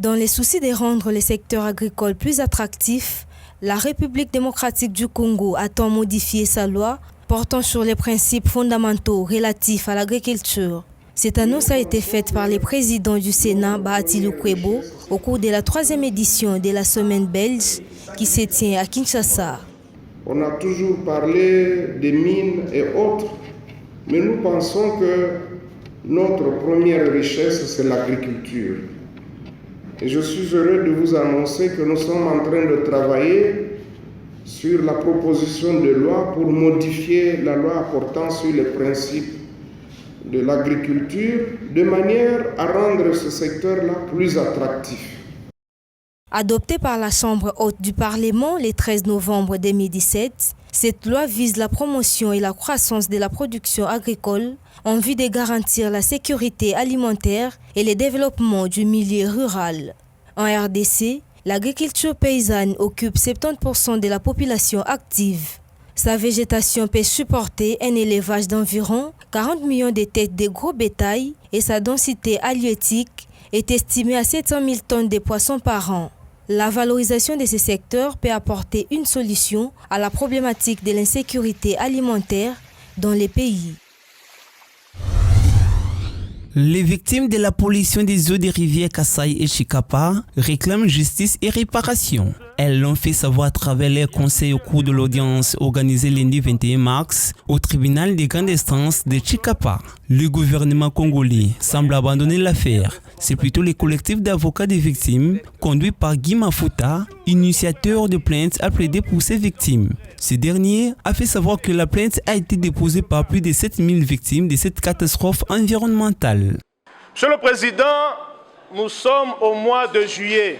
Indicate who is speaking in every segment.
Speaker 1: Dans les soucis de rendre le secteur agricole plus attractif, la République démocratique du Congo attend modifier sa loi portant sur les principes fondamentaux relatifs à l'agriculture. Cette annonce a été faite par le président du Sénat, Bahati Lukwebo, au cours de la 3e édition de la Semaine belge qui se tient à Kinshasa.
Speaker 2: On a toujours parlé des mines et autres, mais nous pensons que notre première richesse, c'est l'agriculture. Et je suis heureux de vous annoncer que nous sommes en train de travailler sur la proposition de loi pour modifier la loi portant sur les principes de l'agriculture de manière à rendre ce secteur-là plus attractif.
Speaker 1: Adoptée par la Chambre haute du Parlement le 13 novembre 2017, cette loi vise la promotion et la croissance de la production agricole en vue de garantir la sécurité alimentaire et le développement du milieu rural. En RDC, l'agriculture paysanne occupe 70% de la population active. Sa végétation peut supporter un élevage d'environ 40 millions de têtes de gros bétail et sa densité halieutique est estimée à 700 000 tonnes de poissons par an. La valorisation de ces secteurs peut apporter une solution à la problématique de l'insécurité alimentaire dans les pays.
Speaker 3: Les victimes de la pollution des eaux des rivières Kasaï et Chikapa réclament justice et réparation. Elles l'ont fait savoir à travers leur conseil au cours de l'audience organisée lundi 21 mars au tribunal des grandes instances de Chikapa. Le gouvernement congolais semble abandonner l'affaire. C'est plutôt le collectif d'avocats des victimes, conduit par Guy Mafuta, initiateur de plainte, à plaider pour ces victimes. Ce dernier a fait savoir que la plainte a été déposée par plus de 7000 victimes de cette catastrophe environnementale.
Speaker 4: Monsieur le Président, nous sommes au mois de juillet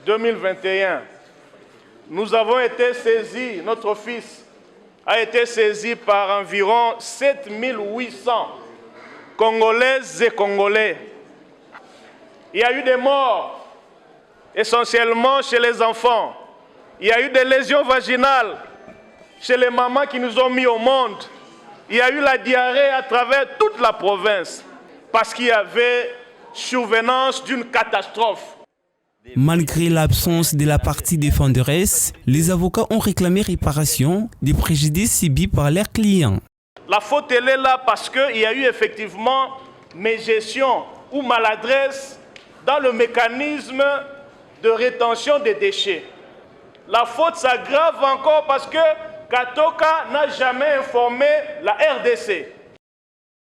Speaker 4: 2021. Nous avons été saisis, notre office a été saisi par environ 7800 Congolaises et Congolais. Il y a eu des morts, essentiellement chez les enfants. Il y a eu des lésions vaginales chez les mamans qui nous ont mis au monde. Il y a eu la diarrhée à travers toute la province parce qu'il y avait survenance d'une catastrophe.
Speaker 3: Malgré l'absence de la partie défenderesse, les avocats ont réclamé réparation des préjudices subis par leurs clients.
Speaker 4: La faute, elle est là parce qu'il y a eu effectivement mégestion ou maladresse dans le mécanisme de rétention des déchets. La faute s'aggrave encore parce que Katoka n'a jamais informé la RDC.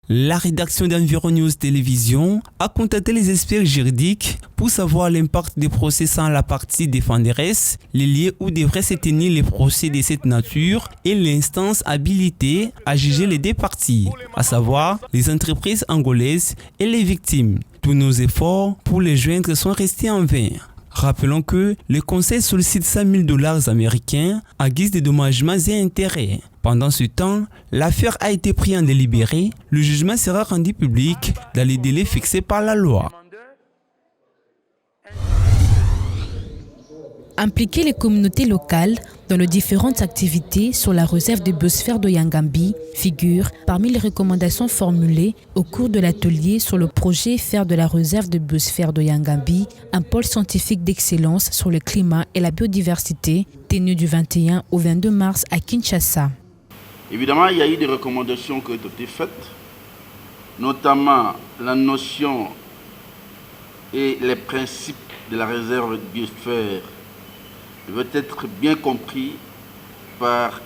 Speaker 3: La rédaction d'Environews Télévision a contacté les experts juridiques pour savoir l'impact des procès sans la partie défenderesse, les lieux où devraient se tenir les procès de cette nature et l'instance habilitée à juger les deux parties, à savoir les entreprises angolaises et les victimes. Tous nos efforts pour les joindre sont restés en vain. Rappelons que le Conseil sollicite 100 000 $ américains à guise de dommagements et intérêts. Pendant ce temps, l'affaire a été prise en délibéré. Le jugement sera rendu public dans les délais fixés par la loi.
Speaker 5: Impliquer les communautés locales dans les différentes activités sur la réserve de biosphère de Yangambi figure parmi les recommandations formulées au cours de l'atelier sur le projet faire de la réserve de biosphère de Yangambi un pôle scientifique d'excellence sur le climat et la biodiversité tenu du 21 au 22 mars à Kinshasa.
Speaker 6: Évidemment, il y a eu des recommandations qui ont été faites, notamment la notion et les principes de la réserve de biosphère doivent être bien compris par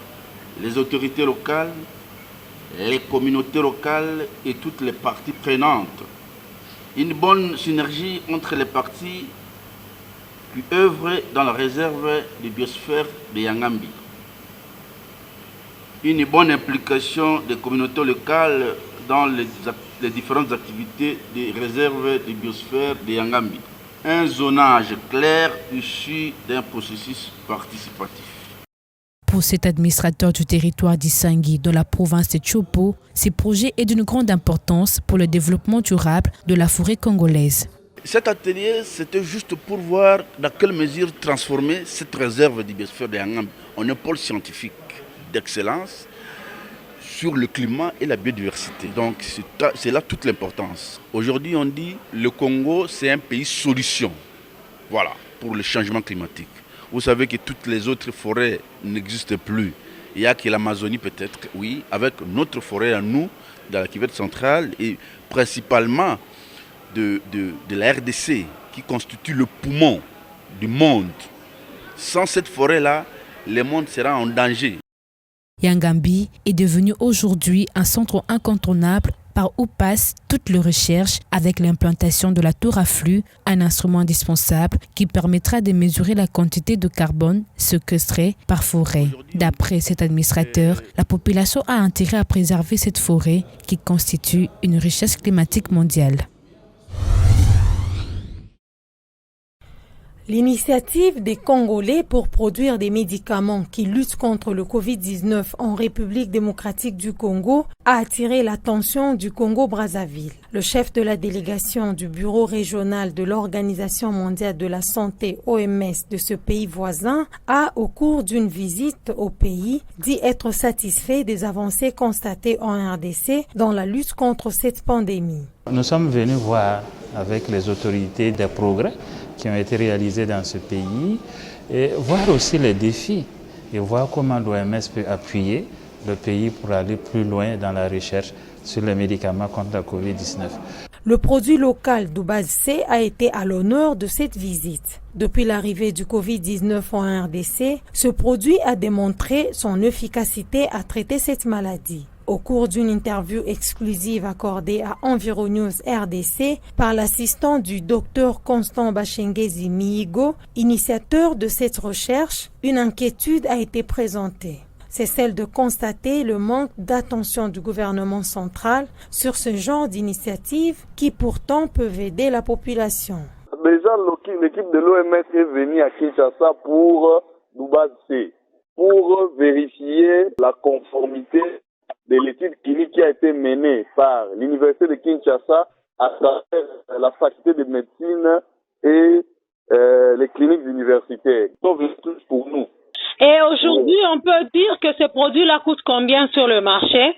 Speaker 6: les autorités locales, les communautés locales et toutes les parties prenantes. Une bonne synergie entre les parties qui œuvrent dans la réserve de biosphère de Yangambi. Une bonne implication des communautés locales dans les différentes activités des réserves de biosphère de Yangambi. Un zonage clair issu d'un processus participatif.
Speaker 5: Pour cet administrateur du territoire d'Isangui dans la province de Chopo, ce projet est d'une grande importance pour le développement durable de la forêt congolaise.
Speaker 6: Cet atelier, c'était juste pour voir dans quelle mesure transformer cette réserve de biosphère de Yangambi en un pôle scientifique d'excellence sur le climat et la biodiversité. Donc c'est là toute l'importance. Aujourd'hui on dit le Congo c'est un pays solution. Voilà, pour le changement climatique. Vous savez que toutes les autres forêts n'existent plus. Il n'y a que l'Amazonie peut-être, oui, avec notre forêt à nous, dans la cuvette centrale, et principalement de la RDC, qui constitue le poumon du monde. Sans cette forêt-là, le monde sera en danger.
Speaker 5: Yangambi est devenu aujourd'hui un centre incontournable par où passe toute les recherche avec l'implantation de la tour à flux, un instrument indispensable qui permettra de mesurer la quantité de carbone séquestrée par forêt. D'après cet administrateur, la population a intérêt à préserver cette forêt qui constitue une richesse climatique mondiale.
Speaker 7: L'initiative des Congolais pour produire des médicaments qui luttent contre le Covid-19 en République démocratique du Congo a attiré l'attention du Congo-Brazzaville. Le chef de la délégation du bureau régional de l'Organisation mondiale de la santé OMS de ce pays voisin a, au cours d'une visite au pays, dit être satisfait des avancées constatées en RDC dans la lutte contre cette pandémie.
Speaker 8: Nous sommes venus voir avec les autorités des progrès qui ont été réalisés dans ce pays et voir aussi les défis et voir comment l'OMS peut appuyer le pays pour aller plus loin dans la recherche sur les médicaments contre la COVID-19.
Speaker 7: Le produit local Doubaz C a été à l'honneur de cette visite. Depuis l'arrivée du Covid-19 en RDC, ce produit a démontré son efficacité à traiter cette maladie. Au cours d'une interview exclusive accordée à Environews RDC par l'assistant du docteur Constant Bachengezi Mihigo, initiateur de cette recherche, une inquiétude a été présentée. C'est celle de constater le manque d'attention du gouvernement central sur ce genre d'initiative qui pourtant peuvent aider la population.
Speaker 9: Déjà, l'équipe de l'OMS est venue à Kinshasa pour Doubaz C, pour vérifier la conformité de l'étude clinique qui a été menée par l'Université de Kinshasa à travers la faculté de médecine et les cliniques universitaires. Donc, c'est tout pour nous.
Speaker 10: Et aujourd'hui, on peut dire que ce produit-là coûte combien sur le marché?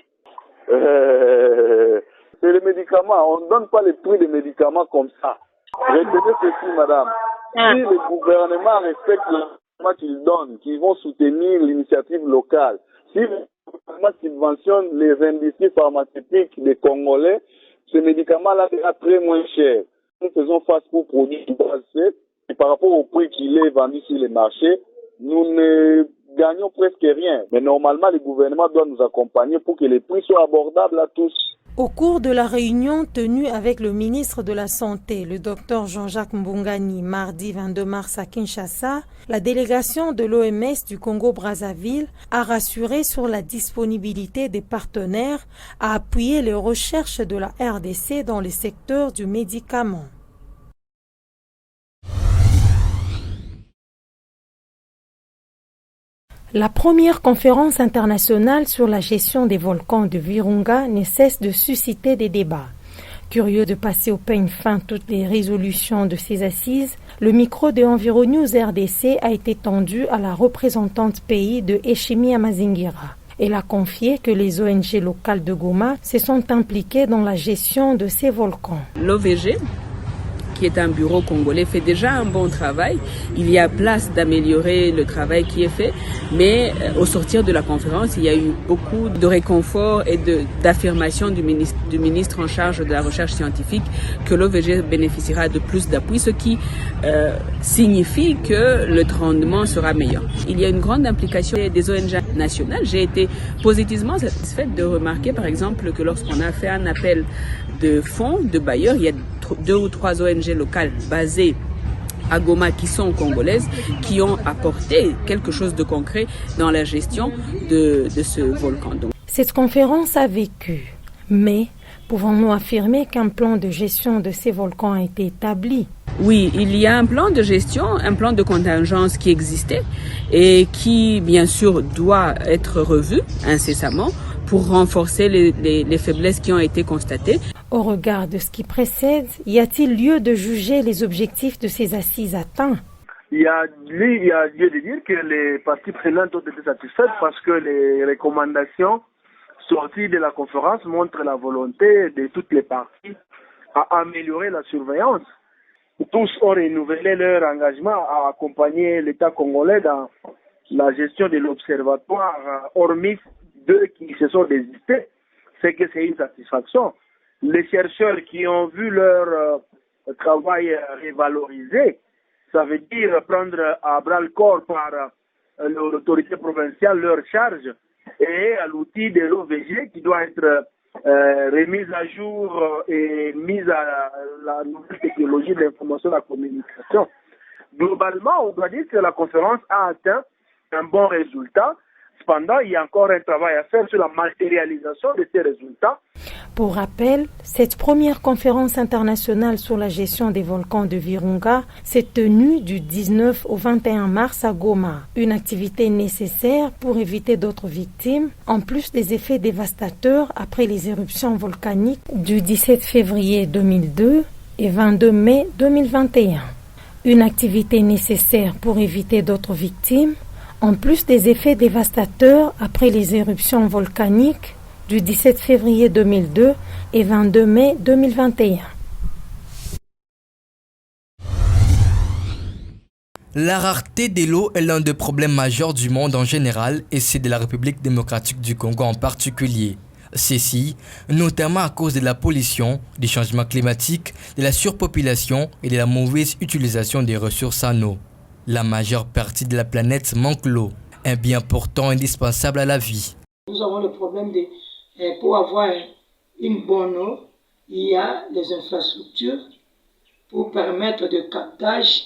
Speaker 9: C'est les médicaments. On ne donne pas les prix des médicaments comme ça. Retenez ceci, madame. Si le gouvernement respecte le gouvernement qu'il donne, qu'ils vont soutenir l'initiative locale, si le gouvernement subventionne les industries pharmaceutiques des Congolais, ce médicament-là sera très moins cher. Nous faisons face pour produire du base et par rapport au prix qu'il est vendu sur les marchés, nous ne gagnons presque rien. Mais normalement, le gouvernement doit nous accompagner pour que les prix soient abordables à tous.
Speaker 7: Au cours de la réunion tenue avec le ministre de la Santé, le docteur Jean-Jacques Mbungani, mardi 22 mars à Kinshasa, la délégation de l'OMS du Congo-Brazzaville a rassuré sur la disponibilité des partenaires à appuyer les recherches de la RDC dans le secteur du médicament. La première conférence internationale sur la gestion des volcans de Virunga ne cesse de susciter des débats. Curieux de passer au peigne fin toutes les résolutions de ces assises, le micro de Environews RDC a été tendu à la représentante pays de Eshimi Amazingira. Elle a confié que les ONG locales de Goma se sont impliquées dans la gestion de ces volcans.
Speaker 11: L'OVG, qui est un bureau congolais, fait déjà un bon travail. Il y a place d'améliorer le travail qui est fait, mais au sortir de la conférence, il y a eu beaucoup de réconfort et d'affirmation du ministre en charge de la recherche scientifique que l'OVG bénéficiera de plus d'appui, ce qui signifie que le rendement sera meilleur. Il y a une grande implication des ONG nationales. J'ai été positivement satisfaite de remarquer, par exemple, que lorsqu'on a fait un appel de fonds, de bailleurs, il y a 2 ou 3 ONG locales basées à Goma qui sont congolaises, qui ont apporté quelque chose de concret dans la gestion de ce volcan. Donc,
Speaker 7: cette conférence a vécu, mais pouvons-nous affirmer qu'un plan de gestion de ces volcans a été établi?
Speaker 11: Oui, il y a un plan de gestion, un plan de contingence qui existait et qui, bien sûr, doit être revu incessamment pour renforcer les faiblesses qui ont été constatées.
Speaker 7: Au regard de ce qui précède, y a-t-il lieu de juger les objectifs de ces assises atteints?
Speaker 12: Il y a lieu de dire que les parties prenantes ont été satisfaites parce que les recommandations sorties de la conférence montrent la volonté de toutes les parties à améliorer la surveillance tous ont renouvelé leur engagement à accompagner l'État congolais dans la gestion de l'observatoire, hormis deux qui se sont désistés. C'est que c'est une satisfaction. Les chercheurs qui ont vu leur travail révalorisé, ça veut dire prendre à bras le corps par l'autorité provinciale leur charge et à l'outil de l'OVG qui doit être remise à jour et mise à la nouvelle technologie de l'information et de la communication. Globalement, on doit dire que la conférence a atteint un bon résultat. Cependant, il y a encore un travail à faire sur la matérialisation de ces résultats.
Speaker 7: Pour rappel, cette première conférence internationale sur la gestion des volcans de Virunga s'est tenue du 19 au 21 mars à Goma. Une activité nécessaire pour éviter d'autres victimes, en plus des effets dévastateurs après les éruptions volcaniques du 17 février 2002 et 22 mai 2021. Une activité nécessaire pour éviter d'autres victimes, en plus des effets dévastateurs après les éruptions volcaniques du 17 février 2002 et 22 mai 2021.
Speaker 13: La rareté de l'eau est l'un des problèmes majeurs du monde en général et c'est de la République démocratique du Congo en particulier. Ceci, notamment à cause de la pollution, des changements climatiques, de la surpopulation et de la mauvaise utilisation des ressources en eau. La majeure partie de la planète manque l'eau, un bien pourtant indispensable à la vie.
Speaker 14: Nous avons le problème pour avoir une bonne eau, il y a les infrastructures pour permettre de captage,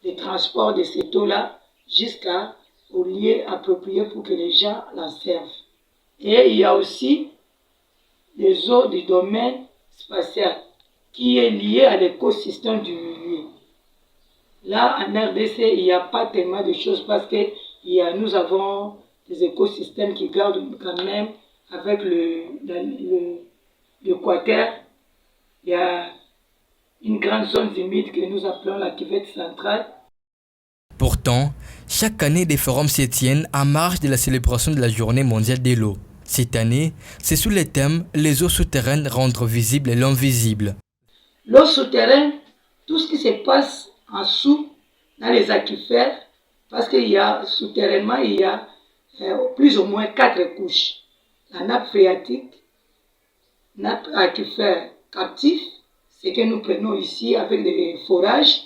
Speaker 14: de transport de cette eau-là jusqu'au lieu approprié pour que les gens la servent. Et il y a aussi les eaux du domaine spatial qui est lié à l'écosystème du milieu. Là, en RDC, il n'y a pas tellement de choses parce que nous avons des écosystèmes qui gardent quand même avec l'équateur. Il y a une grande zone humide que nous appelons la cuvette centrale.
Speaker 13: Pourtant, chaque année, des forums se tiennent en marge de la célébration de la Journée mondiale de l'eau. Cette année, c'est sous le thème « Les eaux souterraines rendre visible l'invisible ».
Speaker 14: L'eau souterraine, tout ce qui se passe en dessous, dans les aquifères, parce qu'il y a souterrainement, il y a plus ou moins 4 couches. La nappe phréatique, nappe aquifère captif, ce que nous prenons ici avec des forages.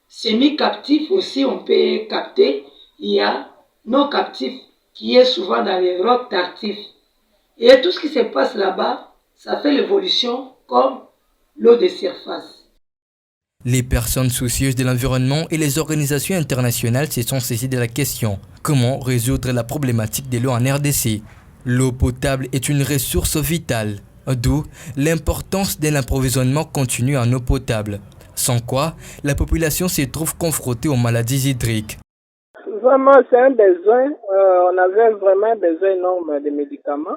Speaker 14: Semi-captif aussi, on peut capter. Il y a non captif, qui est souvent dans les rocs tartifs. Et tout ce qui se passe là-bas, ça fait l'évolution comme l'eau de surface.
Speaker 13: Les personnes soucieuses de l'environnement et les organisations internationales se sont saisies de la question. Comment résoudre la problématique de l'eau en RDC? L'eau potable est une ressource vitale, d'où l'importance d'un approvisionnement continu en eau potable. Sans quoi, la population se trouve confrontée aux maladies hydriques.
Speaker 15: Vraiment, c'est un besoin. On avait vraiment besoin énorme de médicaments.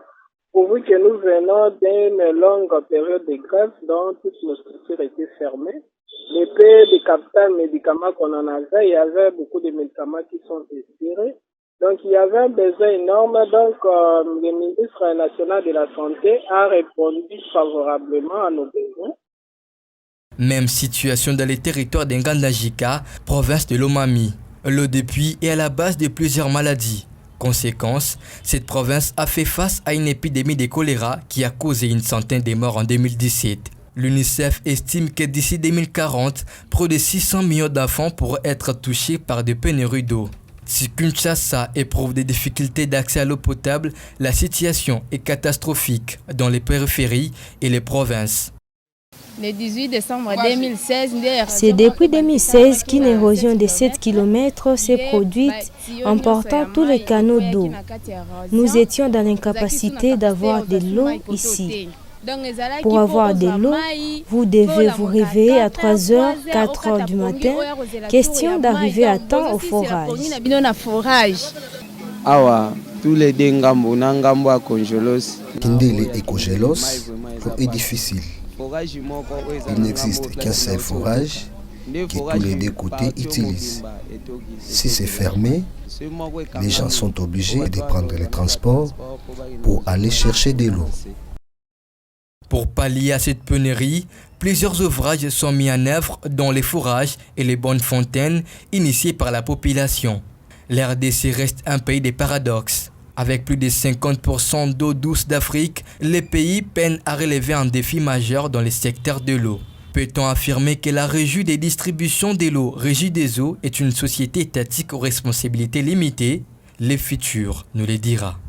Speaker 15: Pourvu que nous venons d'une longue période de grève dont toutes nos structures étaient fermées. Les peu de capital médicaments qu'on en avait, il y avait beaucoup de médicaments qui sont expirés. Donc il y avait un besoin énorme. Donc le ministre national de la Santé a répondu favorablement à nos besoins.
Speaker 13: Même situation dans les territoires d'Ngandajika, province de Lomami. L'eau de pluie est à la base de plusieurs maladies. Conséquence, cette province a fait face à une épidémie de choléra qui a causé une centaine de morts en 2017. L'UNICEF estime que d'ici 2040, près de 600 millions d'enfants pourraient être touchés par des pénuries d'eau. Si Kinshasa éprouve des difficultés d'accès à l'eau potable, la situation est catastrophique dans les périphéries et les provinces.
Speaker 16: Le 18 décembre 2016,
Speaker 1: c'est depuis 2016 qu'une érosion de 7 km s'est produite, emportant tous les canaux d'eau. Nous étions dans l'incapacité d'avoir de l'eau ici. Pour avoir de l'eau, vous devez vous réveiller à 3h, 4h du matin. Question d'arriver à temps au forage.
Speaker 17: Kindele et Kogelos, l'eau est difficile. Il n'existe qu'un seul forage que tous les deux côtés utilisent. Si c'est fermé, les gens sont obligés de prendre les transports pour aller chercher de l'eau.
Speaker 13: Pour pallier à cette pénurie, Plusieurs ouvrages sont mis en œuvre, dont les forages et les bonnes fontaines initiés par la population. L'RDC reste un pays des paradoxes. Avec plus de 50% d'eau douce d'Afrique, les pays peinent à relever un défi majeur dans les secteurs de l'eau. Peut-on affirmer que la Régie des distributions de l'eau, Régie des eaux, est une société étatique aux responsabilités limitées? Le futur nous le dira.